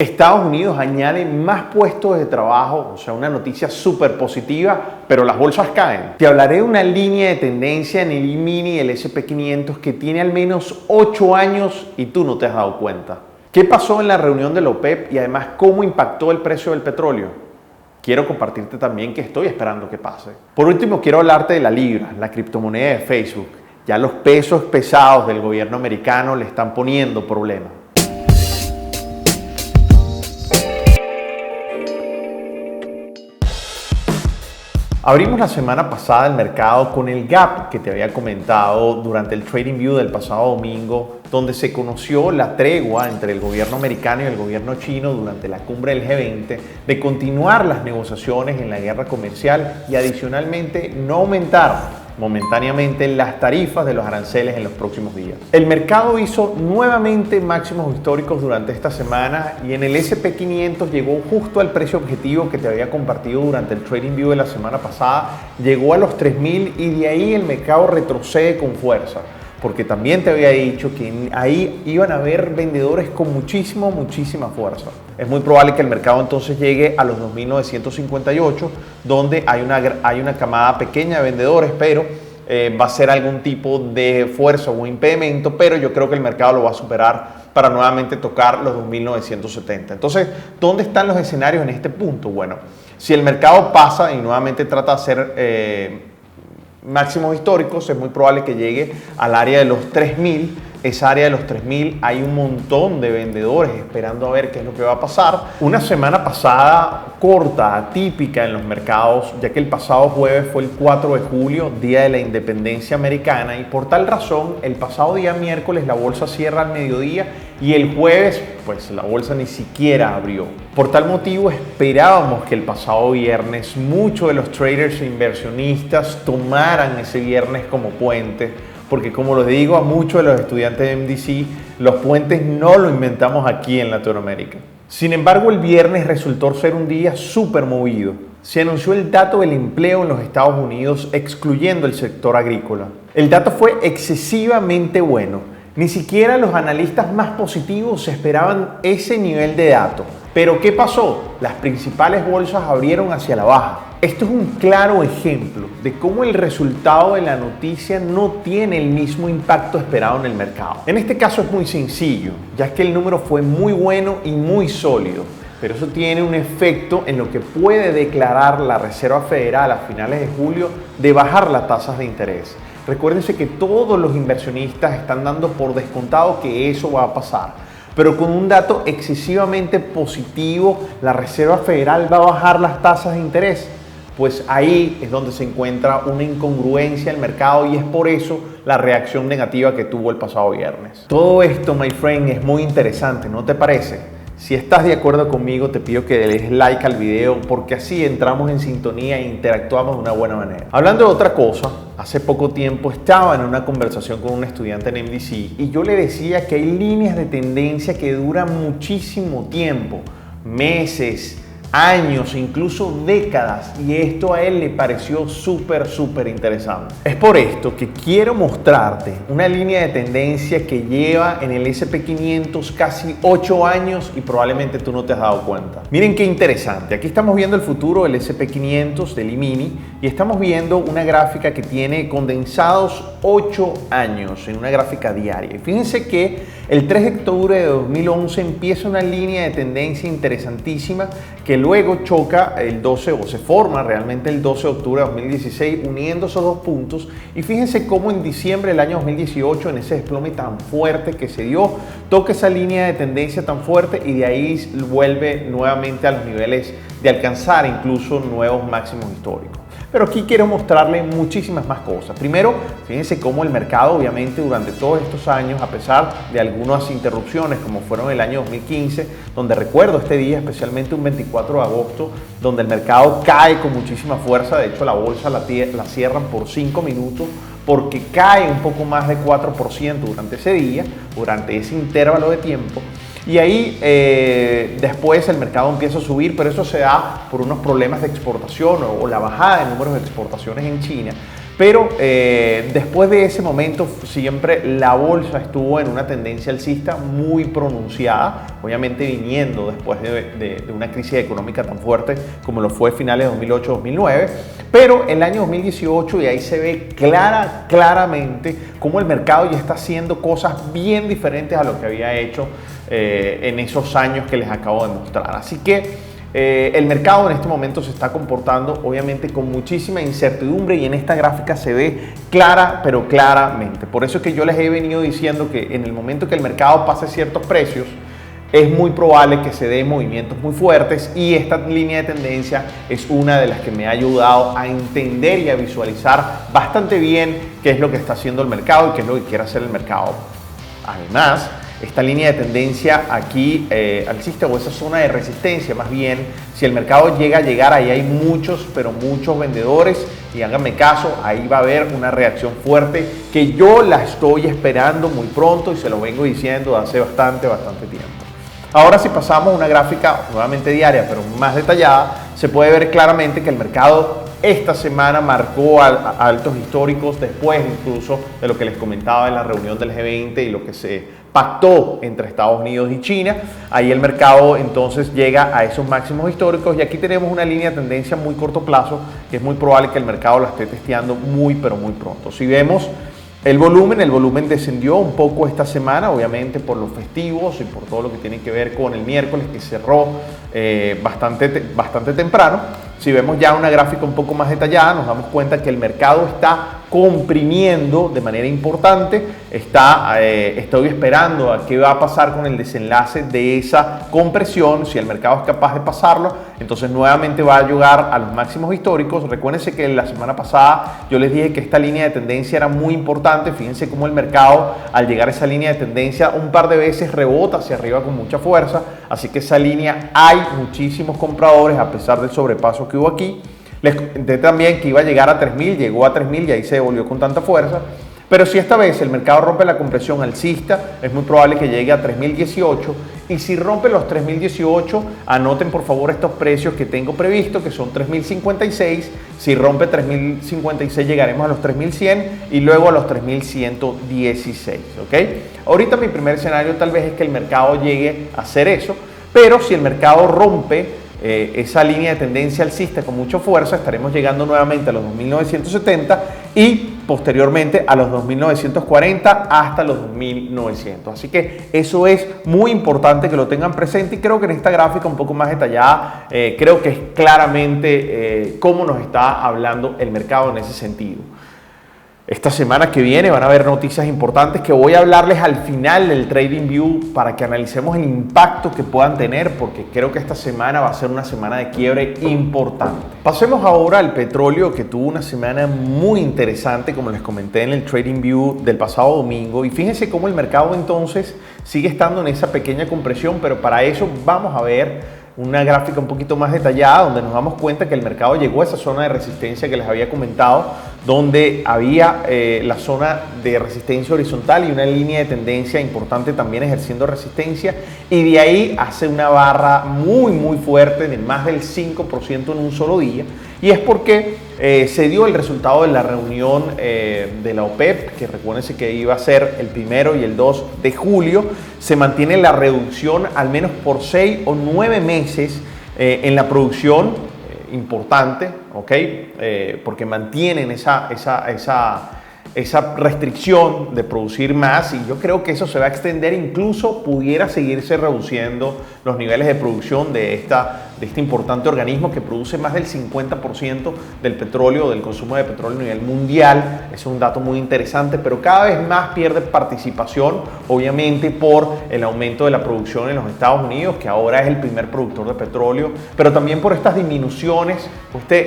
Estados Unidos añade más puestos de trabajo, o sea, una noticia súper positiva, pero las bolsas caen. Te hablaré de una línea de tendencia en el E-mini y el SP500 que tiene al menos 8 años y tú no te has dado cuenta. ¿Qué pasó en la reunión de la OPEP y además cómo impactó el precio del petróleo? Quiero compartirte también qué estoy esperando que pase. Por último, quiero hablarte de la Libra, la criptomoneda de Facebook. Ya los pesos pesados del gobierno americano le están poniendo problemas. Abrimos la semana pasada el mercado con el gap que te había comentado durante el Trading View del pasado domingo, donde se conoció la tregua entre el gobierno americano y el gobierno chino durante la cumbre del G20 de continuar las negociaciones en la guerra comercial y adicionalmente no aumentar momentáneamente las tarifas de los aranceles en los próximos días. El mercado hizo nuevamente máximos históricos durante esta semana y en el SP500 llegó justo al precio objetivo que te había compartido durante el Trading View de la semana pasada, llegó a los 3.000 y de ahí el mercado retrocede con fuerza. Porque también te había dicho que ahí iban a haber vendedores con muchísima fuerza. Es muy probable que el mercado entonces llegue a los 2.958, donde hay una camada pequeña de vendedores, pero va a ser algún tipo de fuerza o impedimento, pero yo creo que el mercado lo va a superar para nuevamente tocar los 2.970. Entonces, ¿dónde están los escenarios en este punto? Bueno, si el mercado pasa y nuevamente trata de hacer máximos históricos, es muy probable que llegue al área de los 3.000. Esa área de los 3.000 hay un montón de vendedores esperando a ver qué es lo que va a pasar. Una semana pasada corta, atípica en los mercados, ya que el pasado jueves fue el 4 de julio, Día de la Independencia Americana, y por tal razón el pasado día miércoles la bolsa cierra al mediodía y el jueves pues la bolsa ni siquiera abrió. Por tal motivo esperábamos que el pasado viernes muchos de los traders e inversionistas tomaran ese viernes como puente, porque como les digo a muchos de los estudiantes de MDC, los puentes no lo inventamos aquí en Latinoamérica. Sin embargo, el viernes resultó ser un día súper movido. Se anunció el dato del empleo en los Estados Unidos, excluyendo el sector agrícola. El dato fue excesivamente bueno. Ni siquiera los analistas más positivos esperaban ese nivel de dato. Pero ¿qué pasó? Las principales bolsas abrieron hacia la baja. Esto es un claro ejemplo de cómo el resultado de la noticia no tiene el mismo impacto esperado en el mercado. En este caso es muy sencillo, ya que el número fue muy bueno y muy sólido, pero eso tiene un efecto en lo que puede declarar la Reserva Federal a finales de julio de bajar las tasas de interés. Recuérdense que todos los inversionistas están dando por descontado que eso va a pasar. Pero con un dato excesivamente positivo, la Reserva Federal va a bajar las tasas de interés. Pues ahí es donde se encuentra una incongruencia en el mercado y es por eso la reacción negativa que tuvo el pasado viernes. Todo esto, my friend, es muy interesante, ¿no te parece? Si estás de acuerdo conmigo, te pido que le des like al video porque así entramos en sintonía e interactuamos de una buena manera. Hablando de otra cosa, hace poco tiempo estaba en una conversación con un estudiante en MDC y yo le decía que hay líneas de tendencia que duran muchísimo tiempo, meses, años, incluso décadas, y esto a él le pareció súper interesante. Es por esto que quiero mostrarte una línea de tendencia que lleva en el SP500 casi 8 años y probablemente tú no te has dado cuenta. Miren qué interesante, aquí estamos viendo el futuro del SP500 del E-mini y estamos viendo una gráfica que tiene condensados 8 años en una gráfica diaria. Y fíjense que el 3 de octubre de 2011 empieza una línea de tendencia interesantísima que luego choca el 12 o se forma realmente el 12 de octubre de 2016 uniendo esos dos puntos, y fíjense cómo en diciembre del año 2018 en ese desplome tan fuerte que se dio toca esa línea de tendencia tan fuerte y de ahí vuelve nuevamente a los niveles de alcanzar incluso nuevos máximos históricos. Pero aquí quiero mostrarle muchísimas más cosas. Primero, fíjense cómo el mercado obviamente durante todos estos años, a pesar de algunas interrupciones como fueron el año 2015, donde recuerdo este día, especialmente un 24 de agosto, donde el mercado cae con muchísima fuerza. De hecho, la bolsa la cierran por 5 minutos porque cae un poco más de 4% durante ese día, durante ese intervalo de tiempo. Y ahí después el mercado empieza a subir, pero eso se da por unos problemas de exportación o la bajada de números de exportaciones en China. Pero después de ese momento siempre la bolsa estuvo en una tendencia alcista muy pronunciada, obviamente viniendo después de una crisis económica tan fuerte como lo fue finales de 2008-2009, pero el año 2018 y ahí se ve claramente cómo el mercado ya está haciendo cosas bien diferentes a lo que había hecho en esos años que les acabo de mostrar. Así que el mercado en este momento se está comportando obviamente con muchísima incertidumbre y en esta gráfica se ve pero claramente. Por eso es que yo les he venido diciendo que en el momento que el mercado pase ciertos precios es muy probable que se den movimientos muy fuertes y esta línea de tendencia es una de las que me ha ayudado a entender y a visualizar bastante bien qué es lo que está haciendo el mercado y qué es lo que quiere hacer el mercado. Además, esta línea de tendencia aquí alcista o esa zona de resistencia, más bien, si el mercado llega a llegar, ahí hay muchos vendedores y háganme caso, ahí va a haber una reacción fuerte que yo la estoy esperando muy pronto y se lo vengo diciendo hace bastante tiempo. Ahora si pasamos a una gráfica nuevamente diaria pero más detallada, se puede ver claramente que el mercado esta semana marcó altos históricos después incluso de lo que les comentaba en la reunión del G20 y lo que se pactó entre Estados Unidos y China. Ahí el mercado entonces llega a esos máximos históricos y aquí tenemos una línea de tendencia muy corto plazo que es muy probable que el mercado la esté testeando muy pronto. Si vemos el volumen descendió un poco esta semana, obviamente por los festivos y por todo lo que tiene que ver con el miércoles que cerró bastante temprano. Si vemos ya una gráfica un poco más detallada, nos damos cuenta que el mercado está comprimiendo de manera importante. Estoy esperando a qué va a pasar con el desenlace de esa compresión. Si el mercado es capaz de pasarlo, entonces nuevamente va a llegar a los máximos históricos. Recuérdense que la semana pasada yo les dije que esta línea de tendencia era muy importante. Fíjense cómo el mercado al llegar a esa línea de tendencia un par de veces rebota hacia arriba con mucha fuerza. Así que esa línea hay muchísimos compradores a pesar del sobrepaso que hubo aquí. Les comenté también que iba a llegar a 3.000, llegó a 3.000 y ahí se devolvió con tanta fuerza. Pero si esta vez el mercado rompe la compresión alcista, es muy probable que llegue a 3.018. Y si rompe los 3.018, anoten por favor estos precios que tengo previsto, que son 3.056. Si rompe 3.056 llegaremos a los 3.100 y luego a los 3.116. ¿Okay? Ahorita mi primer escenario tal vez es que el mercado llegue a hacer eso, pero si el mercado rompe esa línea de tendencia alcista con mucha fuerza, estaremos llegando nuevamente a los 2.970 y posteriormente a los 2.940 hasta los 2.900. Así que eso es muy importante que lo tengan presente y creo que en esta gráfica un poco más detallada creo que es claramente cómo nos está hablando el mercado en ese sentido. Esta semana que viene van a haber noticias importantes que voy a hablarles al final del Trading View para que analicemos el impacto que puedan tener, porque creo que esta semana va a ser una semana de quiebre importante. Pasemos ahora al petróleo, que tuvo una semana muy interesante, como les comenté en el Trading View del pasado domingo. Y fíjense cómo el mercado entonces sigue estando en esa pequeña compresión, pero para eso vamos a ver una gráfica un poquito más detallada donde nos damos cuenta que el mercado llegó a esa zona de resistencia que les había comentado, donde había la zona de resistencia horizontal y una línea de tendencia importante también ejerciendo resistencia, y de ahí hace una barra muy fuerte de más del 5% en un solo día. Y es porque se dio el resultado de la reunión de la OPEP, que recuérdense que iba a ser el 1 y el 2 de julio. Se mantiene la reducción al menos por 6 o 9 meses en la producción, importante, ¿ok? Porque mantienen esa restricción de producir más, y yo creo que eso se va a extender, incluso pudiera seguirse reduciendo los niveles de producción de este importante organismo que produce más del 50% del petróleo, del consumo de petróleo a nivel mundial. Es un dato muy interesante, pero cada vez más pierde participación, obviamente por el aumento de la producción en los Estados Unidos, que ahora es el primer productor de petróleo, pero también por estas disminuciones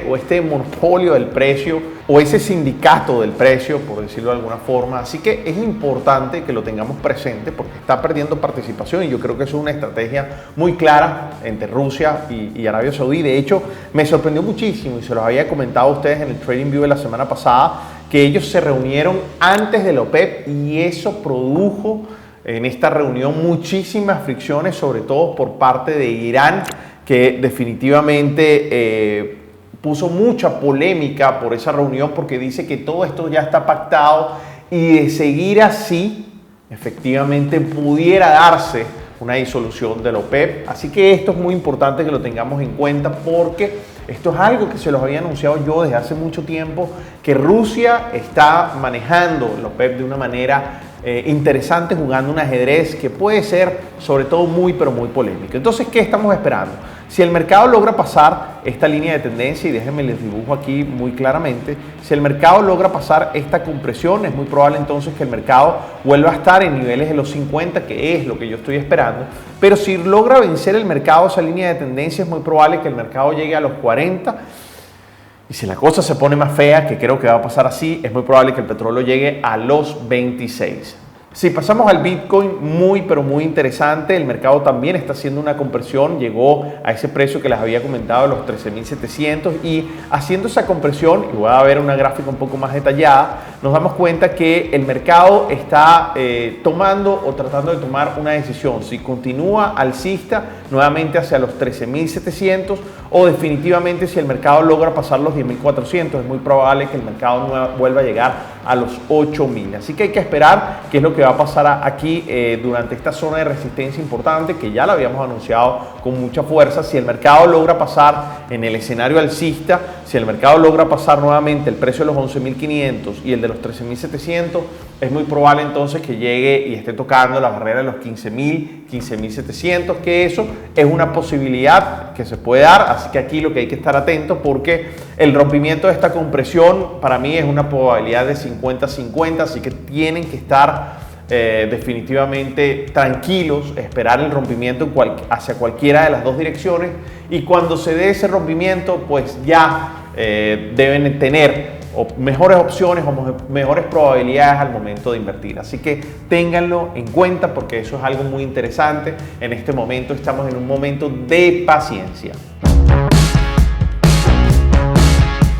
o este monopolio del precio o ese sindicato del precio, por decirlo de alguna forma. Así que es importante que lo tengamos presente porque está perdiendo participación, y yo creo que eso es una estrategia muy clara entre Rusia y Arabia Saudí. De hecho, me sorprendió muchísimo, y se los había comentado a ustedes en el Trading View de la semana pasada, que ellos se reunieron antes de la OPEP y eso produjo en esta reunión muchísimas fricciones, sobre todo por parte de Irán, que definitivamente puso mucha polémica por esa reunión porque dice que todo esto ya está pactado y de seguir así, efectivamente pudiera darse una disolución de la OPEP. Así que esto es muy importante que lo tengamos en cuenta porque esto es algo que se los había anunciado yo desde hace mucho tiempo, que Rusia está manejando la OPEP de una manera interesante, jugando un ajedrez que puede ser sobre todo muy pero muy polémico. Entonces, ¿qué estamos esperando? Si el mercado logra pasar esta línea de tendencia, y déjenme les dibujo aquí muy claramente, si el mercado logra pasar esta compresión, es muy probable entonces que el mercado vuelva a estar en niveles de los 50, que es lo que yo estoy esperando. Pero si logra vencer el mercado esa línea de tendencia, es muy probable que el mercado llegue a los 40. Y si la cosa se pone más fea, que creo que va a pasar así, es muy probable que el petróleo llegue a los 26. Si pasamos al Bitcoin, muy pero muy interesante, el mercado también está haciendo una compresión, llegó a ese precio que les había comentado, los 13.700, y haciendo esa compresión, y voy a ver una gráfica un poco más detallada, nos damos cuenta que el mercado está tomando o tratando de tomar una decisión, si continúa alcista nuevamente hacia los 13.700 o definitivamente si el mercado logra pasar los 10.400, es muy probable que el mercado vuelva a llegar a los 8.000. Así que hay que esperar qué es lo que va a pasar aquí durante esta zona de resistencia importante que ya la habíamos anunciado con mucha fuerza. Si el mercado logra pasar en el escenario alcista, si el mercado logra pasar nuevamente el precio de los 11.500 y el de los 13.700, es muy probable entonces que llegue y esté tocando la barrera de los 15.000, 15.700, que eso es una posibilidad que se puede dar. Así que aquí lo que hay que estar atento porque el rompimiento de esta compresión para mí es una probabilidad de 50-50, así que tienen que estar definitivamente tranquilos, esperar el rompimiento hacia cualquiera de las dos direcciones, y cuando se dé ese rompimiento pues ya deben tener mejores opciones o mejores probabilidades al momento de invertir. Así que ténganlo en cuenta porque eso es algo muy interesante. En este momento estamos en un momento de paciencia.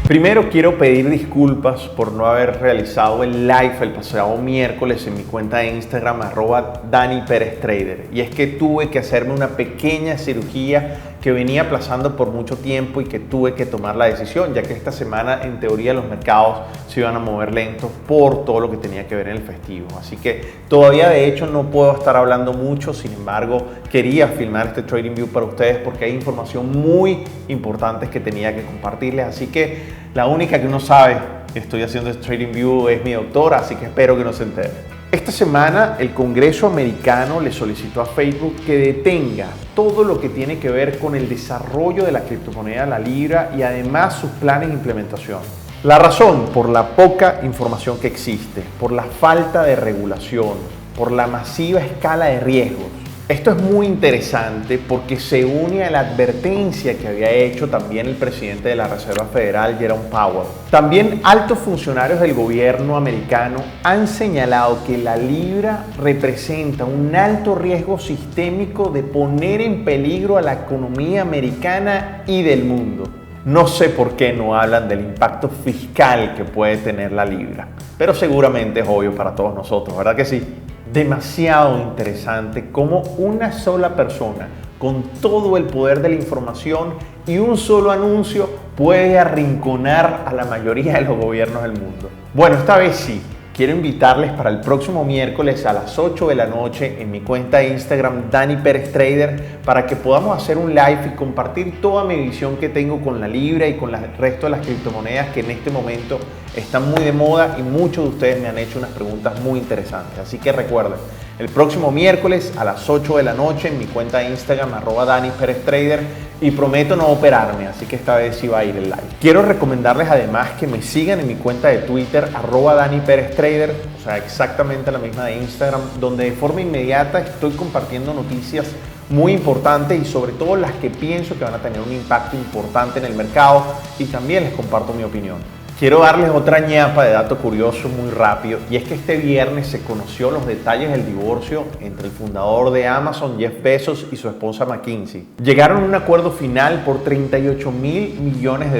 Primero quiero pedir disculpas por no haber realizado el live el pasado miércoles en mi cuenta de Instagram @DaniPerezTrader. Y es que tuve que hacerme una pequeña cirugía que venía aplazando por mucho tiempo y que tuve que tomar la decisión, ya que esta semana en teoría los mercados se iban a mover lentos por todo lo que tenía que ver en el festivo. Así que todavía de hecho no puedo estar hablando mucho, sin embargo quería filmar este TradingView para ustedes porque hay información muy importante que tenía que compartirles. Así que la única que no sabe que estoy haciendo este TradingView es mi doctora, así que espero que no se entere. Esta semana el Congreso americano le solicitó a Facebook que detenga todo lo que tiene que ver con el desarrollo de la criptomoneda, la Libra, y además sus planes de implementación. La razón: por la poca información que existe, por la falta de regulación, por la masiva escala de riesgos. Esto es muy interesante porque se une a la advertencia que había hecho también el presidente de la Reserva Federal, Jerome Powell. También altos funcionarios del gobierno americano han señalado que la libra representa un alto riesgo sistémico de poner en peligro a la economía americana y del mundo. No sé por qué no hablan del impacto fiscal que puede tener la libra, pero seguramente es obvio para todos nosotros, ¿verdad que sí? Demasiado interesante cómo una sola persona con todo el poder de la información y un solo anuncio puede arrinconar a la mayoría de los gobiernos del mundo. Bueno, esta vez sí. Quiero invitarles para el próximo miércoles a las 8 de la noche en mi cuenta de Instagram DaniPerezTrader para que podamos hacer un live y compartir toda mi visión que tengo con la libra y con el resto de las criptomonedas que en este momento están muy de moda y muchos de ustedes me han hecho unas preguntas muy interesantes. Así que recuerden, el próximo miércoles a las 8 de la noche en mi cuenta de Instagram @DaniPerezTrader, y prometo no operarme, así que esta vez sí va a ir el live. Quiero recomendarles además que me sigan en mi cuenta de Twitter @DaniPerezTrader, o sea, exactamente la misma de Instagram, donde de forma inmediata estoy compartiendo noticias muy importantes y sobre todo las que pienso que van a tener un impacto importante en el mercado, y también les comparto mi opinión. Quiero darles otra ñapa de dato curioso muy rápido, y es que este viernes se conoció los detalles del divorcio entre el fundador de Amazon, Jeff Bezos, y su esposa McKinsey. Llegaron a un acuerdo final por $38.000 millones,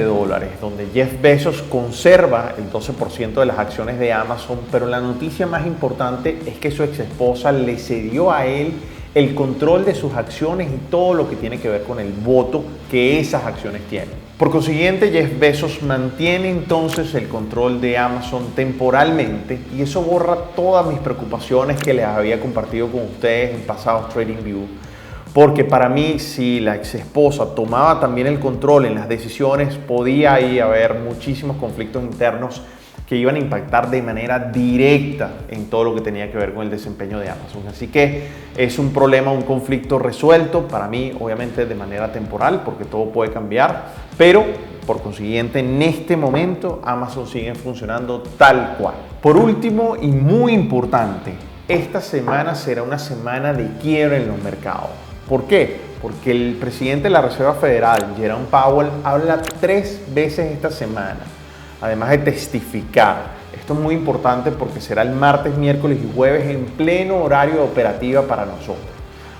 donde Jeff Bezos conserva el 12% de las acciones de Amazon, pero la noticia más importante es que su ex esposa le cedió a él el control de sus acciones y todo lo que tiene que ver con el voto que esas acciones tienen. Por consiguiente, Jeff Bezos mantiene entonces el control de Amazon temporalmente y eso borra todas mis preocupaciones que les había compartido con ustedes en pasados TradingView. Porque para mí, si la ex esposa tomaba también el control en las decisiones, podía ahí haber muchísimos conflictos internos que iban a impactar de manera directa en todo lo que tenía que ver con el desempeño de Amazon. Así que es un problema, un conflicto resuelto para mí, obviamente de manera temporal, porque todo puede cambiar, pero por consiguiente en este momento Amazon sigue funcionando tal cual. Por último y muy importante, esta semana será una semana de quiebra en los mercados. ¿Por qué? Porque el presidente de la Reserva Federal, Jerome Powell, habla 3 veces esta semana, además de testificar. Esto es muy importante porque será el martes, miércoles y jueves en pleno horario de operativa para nosotros.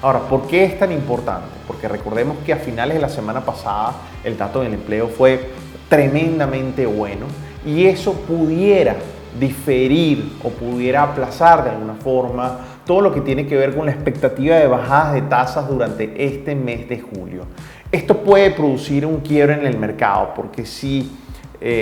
Ahora, ¿por qué es tan importante? Porque recordemos que a finales de la semana pasada el dato del empleo fue tremendamente bueno y eso pudiera diferir o pudiera aplazar de alguna forma todo lo que tiene que ver con la expectativa de bajadas de tasas durante este mes de julio. Esto puede producir un quiebre en el mercado porque si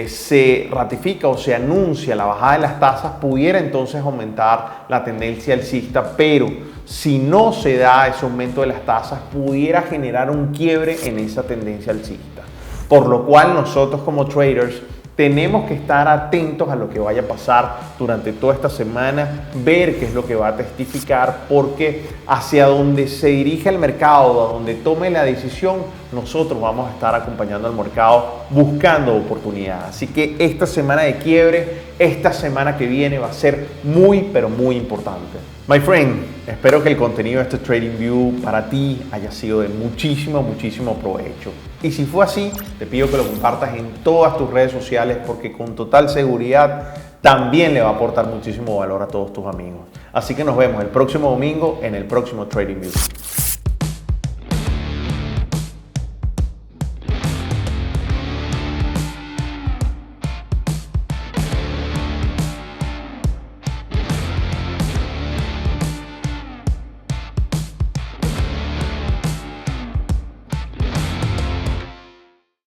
se ratifica o se anuncia la bajada de las tasas, pudiera entonces aumentar la tendencia alcista, pero si no se da ese aumento de las tasas, pudiera generar un quiebre en esa tendencia alcista. Por lo cual nosotros como traders tenemos que estar atentos a lo que vaya a pasar durante toda esta semana, ver qué es lo que va a testificar, porque hacia donde se dirige el mercado, a donde tome la decisión, nosotros vamos a estar acompañando al mercado buscando oportunidades. Así que esta semana de quiebre, esta semana que viene va a ser muy, pero muy importante. My friend, espero que el contenido de este TradingView para ti haya sido de muchísimo provecho. Y si fue así, te pido que lo compartas en todas tus redes sociales porque con total seguridad también le va a aportar muchísimo valor a todos tus amigos. Así que nos vemos el próximo domingo en el próximo TradingView.